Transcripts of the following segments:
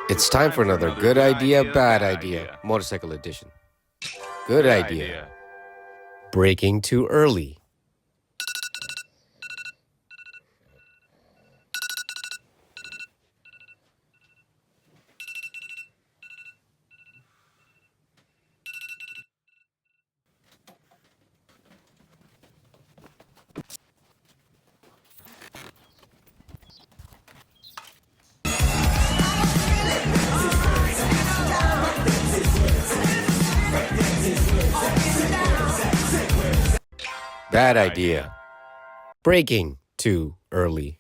It's time for another good idea, bad idea, motorcycle edition. Good idea. Braking too early. Bad idea. Braking too early.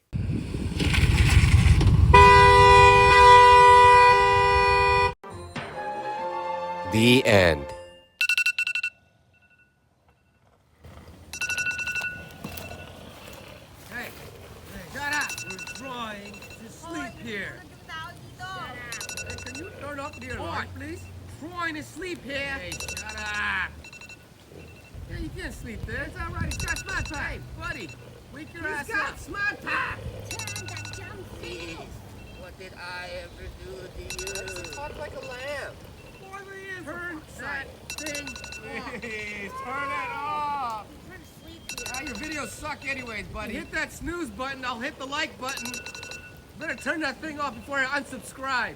The end. Hey, shut up! We're trying to sleep here. Hey, can you turn up your light, please? Trying to sleep here. Hey, shut up! Yeah, you can't sleep there. It's all right. He's got smart time. Hey, buddy, wake your ass up. He's got smart time. What did I ever do to you? Talk like a lamb. Turn that thing off. Please, turn it off! Ah, your videos suck anyways, buddy. Hit that snooze button, I'll hit the like button. Better turn that thing off before I unsubscribe.